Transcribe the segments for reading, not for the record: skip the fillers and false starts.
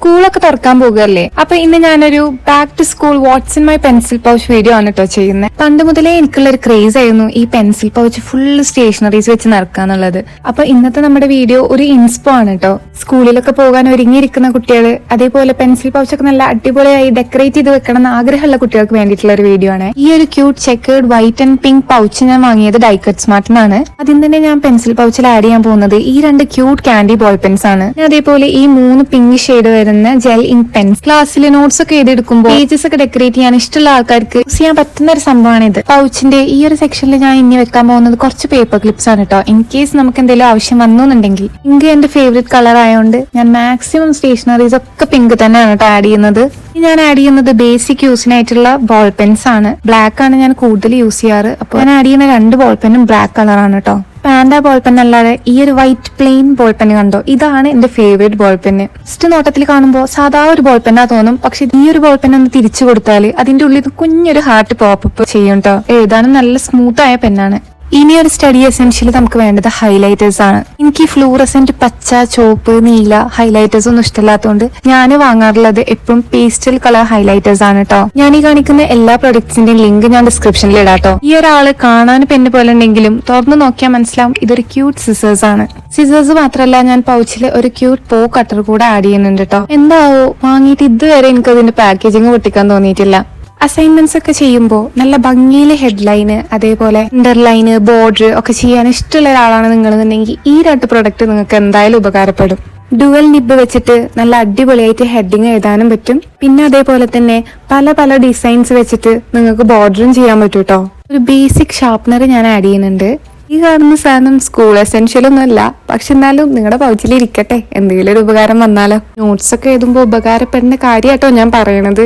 സ്കൂളൊക്കെ തുറക്കാൻ പോകുകയല്ലേ. അപ്പൊ ഇന്ന് ഞാനൊരു back to school what's in my pencil pouch video ആണ് കേട്ടോ ചെയ്യുന്നത്. പണ്ട് മുതലേ എനിക്കുള്ള ഒരു ക്രേസ് ആയിരുന്നു ഈ പെൻസിൽ പൗച്ച് ഫുള്ള് സ്റ്റേഷനറീസ് വെച്ച് നടക്കാന്നുള്ളത്. അപ്പൊ ഇന്നത്തെ നമ്മുടെ വീഡിയോ ഒരു ഇൻസ്പോ ആണ് കേട്ടോ. സ്കൂളിലൊക്കെ പോകാൻ ഒരുങ്ങിയിരിക്കുന്ന കുട്ടികൾ, അതേപോലെ പെൻസിൽ പൗച്ചൊക്കെ നല്ല അടിപൊളിയായി ഡെക്കറേറ്റ് ചെയ്ത് വെക്കണം എന്ന് ആഗ്രഹമുള്ള കുട്ടികൾക്ക് വേണ്ടിയിട്ടുള്ള ഒരു വീഡിയോ ആണ്. ഈ ഒരു cute chequered white and pink pouch ഞാൻ വാങ്ങിയത് ഡൈക്കറ്റ് സ്മാർട്ടിനാണ്. അതിൽ തന്നെ ഞാൻ പെൻസിൽ പൗച്ചിൽ ആഡ് ചെയ്യാൻ പോകുന്നത് ഈ 2 ക്യൂട്ട് ക്യാൻഡി ബോൾ പെൻസ് ആണ്. അതേപോലെ ഈ 3 പിങ്ക് ഷെയ്ഡ് വരുന്ന ജെൽ ഇങ്ക് പെൻസ്. ക്ലാസ്സിൽ നോട്ട്സ് ഒക്കെ എഴുതിയെടുക്കുമ്പോൾ പേജസ് ഒക്കെ ഡെക്കറേറ്റ് ചെയ്യാൻ ഇഷ്ടമുള്ള ആൾക്കാർക്ക് യൂസ് ചെയ്യാൻ പറ്റുന്ന ഒരു സംഭവമാണ് ഇത്. പൗച്ചിന്റെ ഈ ഒരു സെക്ഷനിൽ ഞാൻ ഇനി വെക്കാൻ പോകുന്നത് കുറച്ച് പേപ്പർ ക്ലിപ്സ് ആണ് കേട്ടോ. ഇൻ കേസ് നമുക്ക് എന്തെങ്കിലും ആവശ്യം വന്നുണ്ടെങ്കിൽ. പിങ്ക് എന്റെ ഫേവറേറ്റ് കളർ ആയതുകൊണ്ട് ഞാൻ മാക്സിമം സ്റ്റേഷനറീസ് ഒക്കെ പിങ്ക് തന്നെയാണ് കേട്ടോ ആഡ് ചെയ്യുന്നത്. ഞാൻ ആഡ് ചെയ്യുന്നത് ബേസിക് യൂസിനായിട്ടുള്ള ബോൾ പെൻസ് ആണ്. ബ്ലാക്ക് ആണ് ഞാൻ കൂടുതൽ യൂസ് ചെയ്യാറ്. അപ്പൊ ഞാൻ ആഡ് ചെയ്യുന്ന 2 ബോൾ പെന്നും ബ്ലാക്ക് കളറാണ് കേട്ടോ. പാൻഡ ബോൾ പെൻ അല്ലാതെ ഈ ഒരു വൈറ്റ് പ്ലെയിൻ ബോൾ പെന്ന് കണ്ടോ, ഇതാണ് എന്റെ ഫേവറേറ്റ് ബോൾ പെന്ന്. ഫസ്റ്റ് നോട്ടത്തിൽ കാണുമ്പോൾ സാധാ ഒരു ബോൾ പെന്നാ തോന്നും, പക്ഷെ ഈ ഒരു ബോൾ പെൻ ഒന്ന് തിരിച്ചു കൊടുത്താൽ അതിന്റെ ഉള്ളിൽ കുഞ്ഞൊരു ഹാർട്ട് പോപ്പപ്പ് ചെയ്യും കേട്ടോ. എഴുതാനും നല്ല സ്മൂത്ത് ആയ പെന്നാണ്. ഇനി ഒരു സ്റ്റഡി എസെൻഷ്യൽ നമുക്ക് വേണ്ടത് ഹൈലൈറ്റേഴ്സ് ആണ്. എനിക്ക് ഫ്ലൂറസെന്റ് പച്ച, ചുവപ്പ്, നീല ഹൈലൈറ്റേഴ്സ് ഒന്നും ഇഷ്ടമില്ലാത്തതുകൊണ്ട് ഞാൻ വാങ്ങാറുള്ളത് എപ്പോഴും പേസ്റ്റൽ കളർ ഹൈലൈറ്റേഴ്സ് ആണ് കേട്ടോ. ഞാൻ ഈ കാണിക്കുന്ന എല്ലാ പ്രൊഡക്ട്സിന്റെയും ലിങ്ക് ഞാൻ ഡിസ്ക്രിപ്ഷനിൽ ഇടാട്ടോ. ഈ ഒരാള് കാണാൻ പെണ്ണ് പോലെ ഉണ്ടെങ്കിലും തുറന്നു നോക്കിയാൽ മനസ്സിലാവും ഇതൊരു ക്യൂട്ട് സിസേഴ്സ് ആണ്. സിസേഴ്സ് മാത്രമല്ല, ഞാൻ പൗച്ചിൽ ഒരു ക്യൂട്ട് പോ കട്ടർ കൂടെ ആഡ് ചെയ്യുന്നുണ്ട് കേട്ടോ. എന്താവോ വാങ്ങിയിട്ട് ഇതുവരെ എനിക്ക് അതിന്റെ പാക്കേജിങ് പൊട്ടിക്കാൻ തോന്നിയിട്ടില്ല. അസൈൻമെന്റ്സ് ഒക്കെ ചെയ്യുമ്പോൾ നല്ല ഭംഗിയിലെ ഹെഡ്ലൈന്, അതേപോലെ അണ്ടർലൈന്, ബോർഡർ ഒക്കെ ചെയ്യാൻ ഇഷ്ടമുള്ള ഒരാളാണ് നിങ്ങളെന്നുണ്ടെങ്കിൽ ഈ 2 പ്രൊഡക്റ്റ് നിങ്ങൾക്ക് എന്തായാലും ഉപകാരപ്പെടും. ഡുവൽ നിബ് വെച്ചിട്ട് നല്ല അടിപൊളിയായിട്ട് ഹെഡിങ് എഴുതാനും പറ്റും. പിന്നെ അതേപോലെ തന്നെ പല പല ഡിസൈൻസ് വെച്ചിട്ട് നിങ്ങൾക്ക് ബോർഡറും ചെയ്യാൻ പറ്റും കേട്ടോ. ഒരു ബേസിക് ഷാർപ്പനർ ഞാൻ ആഡ് ചെയ്യുന്നുണ്ട്. ഈ കാണുന്ന സാധനം സ്കൂൾ എസെൻഷ്യൽ ഒന്നും അല്ല, പക്ഷെ എന്നാലും നിങ്ങളുടെ പൗച്ചിൽ ഇരിക്കട്ടെ, എന്തെങ്കിലും ഒരു ഉപകാരം വന്നാലോ. നോട്ട്സ് ഒക്കെ എഴുതുമ്പോൾ ഉപകാരപ്പെടുന്ന കാര്യമാട്ടോ ഞാൻ പറയണത്.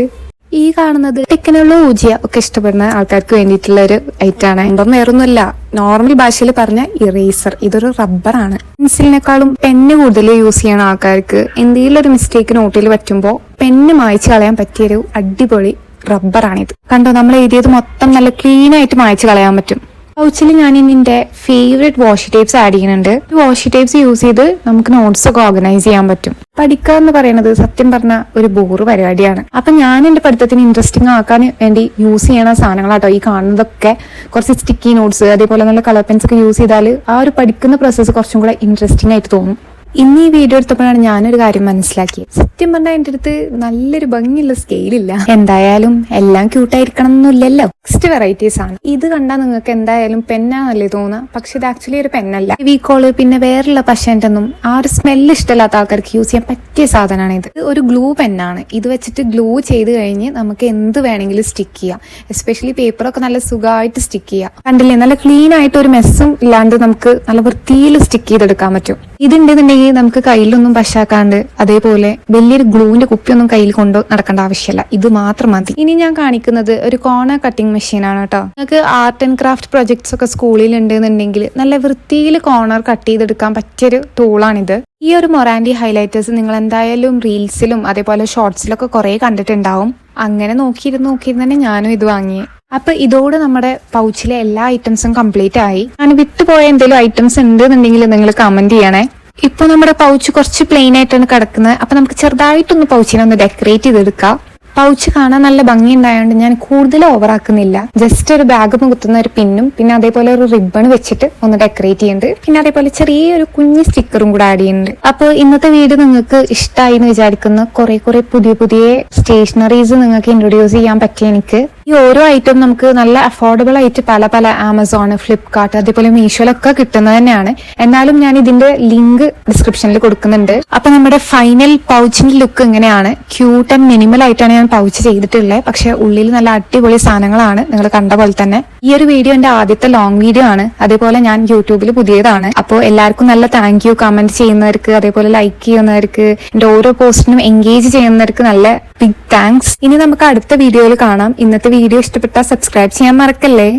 ഈ കാണുന്നത് ടെക്നുള്ള ഊജിയ ഒക്കെ ഇഷ്ടപ്പെടുന്ന ആൾക്കാർക്ക് വേണ്ടിയിട്ടുള്ള ഒരു ഐറ്റാണ്. ഇപ്പം വേറൊന്നുമല്ല, നോർമൽ ഭാഷയിൽ പറഞ്ഞ ഇറേസർ. ഇതൊരു റബ്ബറാണ്. പെൻസിലിനേക്കാളും പെന്ന് കൂടുതൽ യൂസ് ചെയ്യണ ആൾക്കാർക്ക് എന്തെങ്കിലും ഒരു മിസ്റ്റേക്ക് നോട്ടിൽ പറ്റുമ്പോൾ പെന്ന് മായ്ച്ചു കളയാൻ പറ്റിയൊരു അടിപൊളി റബ്ബറാണിത്. കണ്ടോ, നമ്മൾ എഴുതിയത് മൊത്തം നല്ല ക്ലീൻ ആയിട്ട് മായ്ച്ചു കളയാൻ പറ്റും. പൗച്ചിൽ ഞാൻ എന്റെ ഫേവറേറ്റ് വാഷി ടേപ്സ് ആഡ് ചെയ്യുന്നുണ്ട്. വാഷി ടേപ്സ് യൂസ് ചെയ്ത് നമുക്ക് നോട്ട്സ് ഒക്കെ ഓർഗനൈസ് ചെയ്യാൻ പറ്റും. പഠിക്കുക എന്ന് പറയുന്നത് സത്യം പറഞ്ഞ ഒരു ബോറ് പരിപാടിയാണ്. അപ്പൊ ഞാൻ എന്റെ പഠിത്തത്തിന് ഇൻട്രസ്റ്റിംഗ് ആക്കാൻ വേണ്ടി യൂസ് ചെയ്യണ സാധനങ്ങളാട്ടോ ഈ കാണുന്നതൊക്കെ. കുറച്ച് സ്റ്റിക്കി നോട്ട്സ്, അതേപോലെ നല്ല കളർ പെൻസ് ഒക്കെ യൂസ് ചെയ്താൽ ആ ഒരു പഠിക്കുന്ന പ്രോസസ്സ് കുറച്ചും കൂടെ ഇൻട്രസ്റ്റിംഗ് ആയിട്ട് തോന്നും. ഇന്ന് ഈ വീഡിയോ എടുത്തപ്പോഴാണ് ഞാനൊരു കാര്യം മനസ്സിലാക്കിയത്. സത്യം പറഞ്ഞാൽ എന്റെ അടുത്ത് നല്ലൊരു ഭംഗിയുള്ള സ്കെയിലില്ല. എന്തായാലും എല്ലാം ക്യൂട്ടായിരിക്കണം എന്നൊന്നുമില്ലല്ലോ. നെക്സ്റ്റ് വെറൈറ്റീസ് ആണ്. ഇത് കണ്ടാൽ നിങ്ങൾക്ക് എന്തായാലും പെന്നാണല്ലേ തോന്നുക, പക്ഷെ ഇത് ആക്ച്വലി ഒരു പെന്നല്ല. വീക്കോള് പിന്നെ വേറെയുള്ള പശൻ്റെന്നും ആ ഒരു സ്മെല്ല് ഇഷ്ടമില്ലാത്ത ആൾക്കാർക്ക് യൂസ് ചെയ്യാൻ പറ്റിയ സാധനമാണ് ഇത്. ഒരു ഗ്ലൂ പെന്നാണ്. ഇത് വെച്ചിട്ട് ഗ്ലൂ ചെയ്ത് കഴിഞ്ഞ് നമുക്ക് എന്ത് വേണമെങ്കിലും സ്റ്റിക്ക് ചെയ്യാം. എസ്പെഷ്യലി പേപ്പറൊക്കെ നല്ല സുഖമായിട്ട് സ്റ്റിക്ക് ചെയ്യാം. കണ്ടില്ലേ, നല്ല ക്ലീൻ ആയിട്ട് ഒരു മെസ്സും ഇല്ലാണ്ട് നമുക്ക് നല്ല വൃത്തിയിൽ സ്റ്റിക്ക് ചെയ്തെടുക്കാൻ പറ്റും. ഇതുണ്ടെന്നുണ്ടെങ്കിൽ നമുക്ക് കയ്യിലൊന്നും പശാക്കാണ്ട്, അതേപോലെ വലിയൊരു ഗ്ലൂവിന്റെ കുപ്പിയൊന്നും കയ്യിൽ കൊണ്ട് നടക്കേണ്ട ആവശ്യമില്ല. ഇത് മാത്രം മതി. ഇനി ഞാൻ കാണിക്കുന്നത് ഒരു കോർണർ കട്ടിംഗ് മെഷീൻ ആണ് കേട്ടോ. നിങ്ങൾക്ക് ആർട്ട് ആൻഡ് ക്രാഫ്റ്റ് പ്രൊജക്ട്സ് ഒക്കെ സ്കൂളിൽ ഉണ്ടെന്നുണ്ടെങ്കിൽ നല്ല വൃത്തിയിൽ കോർണർ കട്ട് ചെയ്തെടുക്കാൻ പറ്റിയൊരു ടൂളാണിത്. ഈ ഒരു മൊറാൻഡി ഹൈലൈറ്റേഴ്സ് നിങ്ങൾ എന്തായാലും റീൽസിലും അതേപോലെ ഷോർട്സിലൊക്കെ കുറെ കണ്ടിട്ടുണ്ടാവും. അങ്ങനെ നോക്കിയിരുന്ന് തന്നെ ഞാനും ഇത് വാങ്ങി. അപ്പൊ ഇതോടെ നമ്മുടെ പൗച്ചിലെ എല്ലാ ഐറ്റംസും കംപ്ലീറ്റ് ആയി. ഞാൻ വിട്ടുപോയ എന്തെങ്കിലും ഐറ്റംസ് ഉണ്ടെന്നുണ്ടെങ്കിൽ നിങ്ങൾ കമന്റ് ചെയ്യണേ. ഇപ്പൊ നമ്മുടെ പൗച്ച് കുറച്ച് പ്ലെയിൻ ആയിട്ടാണ് കിടക്കുന്നത്. അപ്പൊ നമുക്ക് ചെറുതായിട്ടൊന്ന് പൗച്ചിനെ ഒന്ന് ഡെക്കറേറ്റ് ചെയ്തെടുക്കാം. പൗച്ച് കാണാൻ നല്ല ഭംഗി ഉണ്ടായതുകൊണ്ട് ഞാൻ കൂടുതൽ ഓവറാക്കുന്നില്ല. ജസ്റ്റ് ഒരു ബാഗ് കുത്തുന്ന ഒരു പിന്നും പിന്നെ അതേപോലെ ഒരു റിബൺ വെച്ചിട്ട് ഒന്ന് ഡെക്കറേറ്റ് ചെയ്യുന്നുണ്ട്. പിന്നെ അതേപോലെ ചെറിയൊരു കുഞ്ഞ് സ്റ്റിക്കറും കൂടെ ആഡ് ചെയ്യുന്നുണ്ട്. അപ്പോൾ ഇന്നത്തെ വീഡിയോ നിങ്ങൾക്ക് ഇഷ്ടമായി എന്ന് വിചാരിക്കുന്ന കുറെ പുതിയ സ്റ്റേഷനറീസ് നിങ്ങൾക്ക് ഇൻട്രൊഡ്യൂസ് ചെയ്യാൻ പറ്റിയ എനിക്ക്. ഈ ഓരോ ഐറ്റം നമുക്ക് നല്ല അഫോർഡബിൾ ആയിട്ട് പല ആമസോൺ, ഫ്ലിപ്കാർട്ട് അതേപോലെ മീഷോയിലൊക്കെ കിട്ടുന്നത് തന്നെയാണ്. എന്നാലും ഞാൻ ഇതിന്റെ ലിങ്ക് ഡിസ്ക്രിപ്ഷനിൽ കൊടുക്കുന്നുണ്ട്. അപ്പൊ നമ്മുടെ ഫൈനൽ പൗച്ചിന്റെ ലുക്ക് ഇങ്ങനെയാണ്. ക്യൂട്ട് ആൻഡ് മിനിമൽ ആയിട്ടാണ് ഞാൻ പൗച്ച് ചെയ്തിട്ടുള്ളത്. പക്ഷെ ഉള്ളിൽ നല്ല അടിപൊളി സാധനങ്ങളാണ്. നിങ്ങൾ കണ്ട പോലെ തന്നെ ഈ ഒരു വീഡിയോ എന്റെ ആദ്യത്തെ ലോങ് വീഡിയോ ആണ്. അതേപോലെ ഞാൻ യൂട്യൂബിൽ പുതിയതാണ്. അപ്പോൾ എല്ലാവർക്കും നല്ല താങ്ക് യു. കമന്റ് ചെയ്യുന്നവർക്ക്, അതേപോലെ ലൈക്ക് ചെയ്യുന്നവർക്ക്, എന്റെ ഓരോ പോസ്റ്റിനും എൻഗേജ് ചെയ്യുന്നവർക്ക് നല്ല ബിഗ് താങ്ക്സ്. ഇനി നമുക്ക് അടുത്ത വീഡിയോയിൽ കാണാം. ഇന്നത്തെ വീഡിയോ ഇഷ്ടപ്പെട്ടാൽ സബ്സ്ക്രൈബ് ചെയ്യാൻ മറക്കല്ലേ.